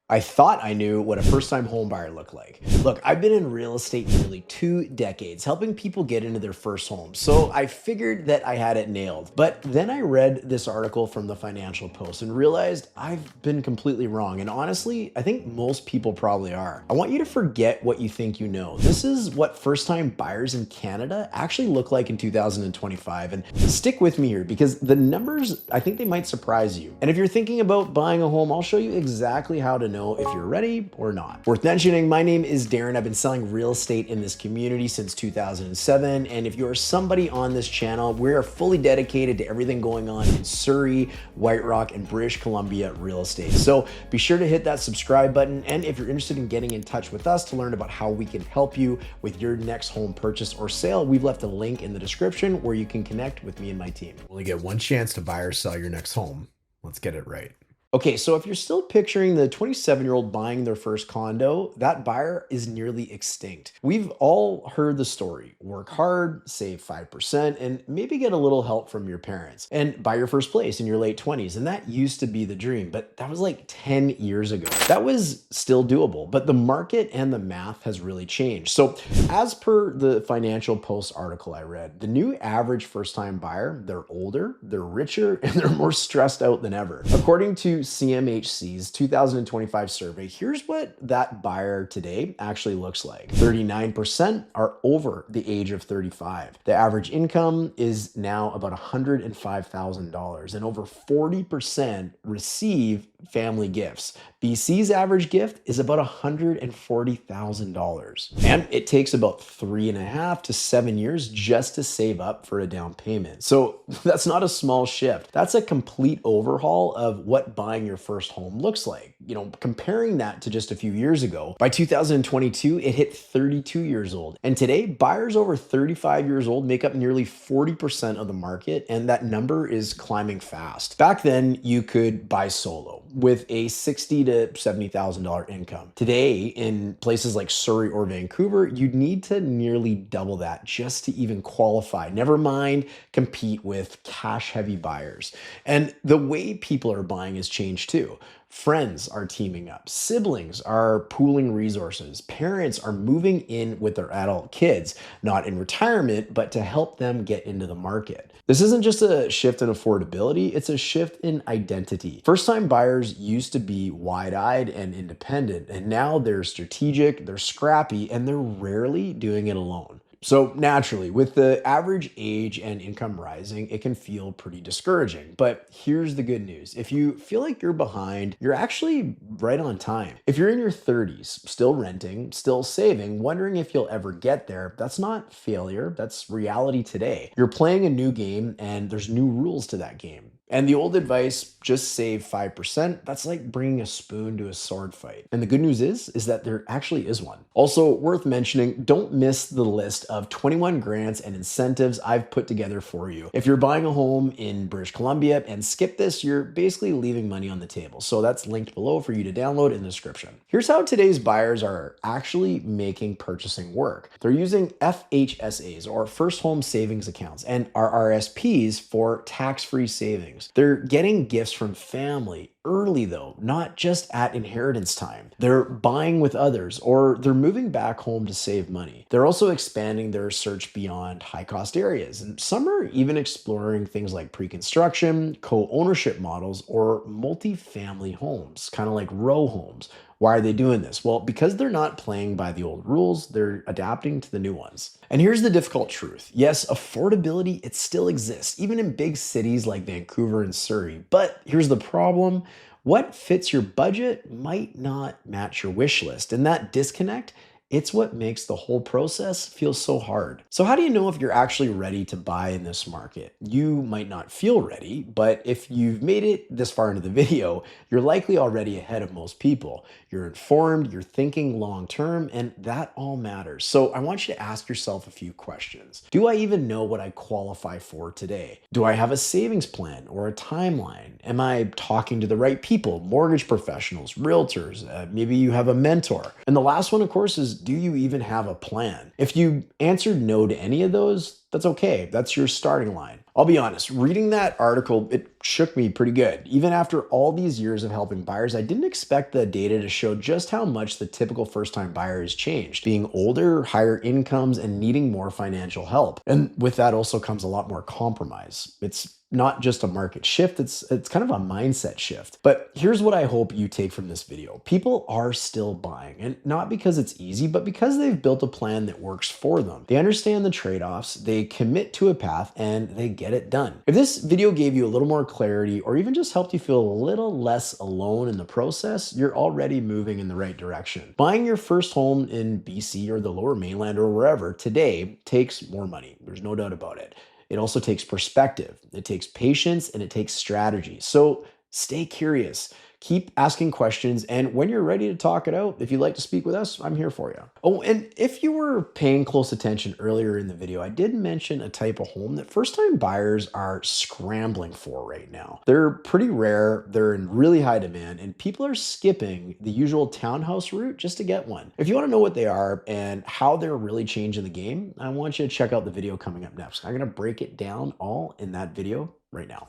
I thought I knew what a first-time home buyer looked like. Look, I've been in real estate nearly 2 decades, helping people get into their first home. So I figured that I had it nailed. But then I read this article from the Financial Post and realized I've been completely wrong. And honestly, I think most people probably are. I want you to forget what you think you know. This is what first-time buyers in Canada actually look like in 2025. And stick with me here because the numbers, I think they might surprise you. And if you're thinking about buying a home, I'll show you exactly how to know if you're ready or not. Worth mentioning, my name is Darren. I've been selling real estate in this community since 2007. And if you're somebody on this channel, we are fully dedicated to everything going on in Surrey, White Rock, and British Columbia real estate. So be sure to hit that subscribe button. And if you're interested in getting in touch with us to learn about how we can help you with your next home purchase or sale, we've left a link in the description where you can connect with me and my team. You only get one chance to buy or sell your next home. Let's get it right. Okay, so if you're still picturing the 27-year-old buying their first condo, that buyer is nearly extinct. We've all heard the story. Work hard, save 5%, and maybe get a little help from your parents, and buy your first place in your late 20s. And that used to be the dream, but that was like 10 years ago. That was still doable, but the market and the math has really changed. So as per the Financial Post article I read, the new average first-time buyer, they're older, they're richer, and they're more stressed out than ever. According to CMHC's 2025 survey, here's what that buyer today actually looks like. 39% are over the age of 35. The average income is now about $105,000, and over 40% receive family gifts. BC's average gift is about $140,000. And it takes about 3.5 to 7 years just to save up for a down payment. So that's not a small shift. That's a complete overhaul of what buying your first home looks like. You know, comparing that to just a few years ago, by 2022, it hit 32 years old. And today, buyers over 35 years old make up nearly 40% of the market, and that number is climbing fast. Back then, you could buy solo with a $60,000 to $70,000 income. Today, in places like Surrey or Vancouver, you'd need to nearly double that just to even qualify. Never mind compete with cash-heavy buyers. And the way people are buying has changed too. Friends are teaming up, siblings are pooling resources, parents are moving in with their adult kids, not in retirement, but to help them get into the market. This isn't just a shift in affordability, it's a shift in identity. First-time buyers used to be wide-eyed and independent, and now they're strategic, they're scrappy, and they're rarely doing it alone. So naturally, with the average age and income rising, it can feel pretty discouraging. But here's the good news. If you feel like you're behind, you're actually right on time. If you're in your 30s, still renting, still saving, wondering if you'll ever get there, that's not failure, that's reality today. You're playing a new game and there's new rules to that game. And the old advice, just save 5%, that's like bringing a spoon to a sword fight. And the good news is that there actually is one. Also worth mentioning, don't miss the list of 21 grants and incentives I've put together for you. If you're buying a home in British Columbia and skip this, you're basically leaving money on the table. So that's linked below for you to download in the description. Here's how today's buyers are actually making purchasing work. They're using FHSAs, or first home savings accounts, and RRSPs for tax-free savings. They're getting gifts from family early though, not just at inheritance time. They're buying with others, or they're moving back home to save money. They're also expanding their search beyond high cost areas. And some are even exploring things like pre-construction, co-ownership models, or multi-family homes, kind of like row homes. Why are they doing this? Well, because they're not playing by the old rules, they're adapting to the new ones. And here's the difficult truth. Yes, affordability, it still exists, even in big cities like Vancouver and Surrey. But here's the problem. What fits your budget might not match your wish list. And that disconnect, it's what makes the whole process feel so hard. So how do you know if you're actually ready to buy in this market? You might not feel ready, but if you've made it this far into the video, you're likely already ahead of most people. You're informed, you're thinking long-term, and that all matters. So I want you to ask yourself a few questions. Do I even know what I qualify for today? Do I have a savings plan or a timeline? Am I talking to the right people, mortgage professionals, realtors? Maybe you have a mentor. And the last one, of course, is do you even have a plan? If you answered no to any of those, that's okay. That's your starting line. I'll be honest, reading that article, it shook me pretty good. Even after all these years of helping buyers, I didn't expect the data to show just how much the typical first time buyer has changed, being older, higher incomes, and needing more financial help. And with that also comes a lot more compromise. It's not just a market shift, it's kind of a mindset shift. But here's what I hope you take from this video. People are still buying, and not because it's easy, but because they've built a plan that works for them. They understand the trade-offs, they commit to a path, and they get it done. If this video gave you a little more clarity or even just helped you feel a little less alone in the process, you're already moving in the right direction. Buying your first home in BC or the Lower Mainland or wherever today takes more money. There's no doubt about it. It also takes perspective, it takes patience, and it takes strategy. So stay curious, keep asking questions, and when you're ready to talk it out, if you'd like to speak with us, I'm here for you. Oh, and if you were paying close attention earlier in the video, I did mention a type of home that first-time buyers are scrambling for right now. They're pretty rare, they're in really high demand, and people are skipping the usual townhouse route just to get one. If you want to know what they are and how they're really changing the game, I want you to check out the video coming up next. I'm going to break it down all in that video right now.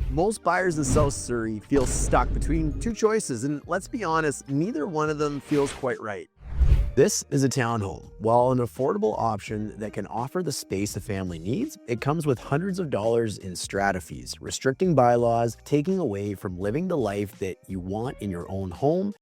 Most buyers in South Surrey feel stuck between two choices, and let's be honest, neither one of them feels quite right. This is a townhome. While an affordable option that can offer the space a family needs, it comes with hundreds of dollars in strata fees, restricting bylaws, taking away from living the life that you want in your own home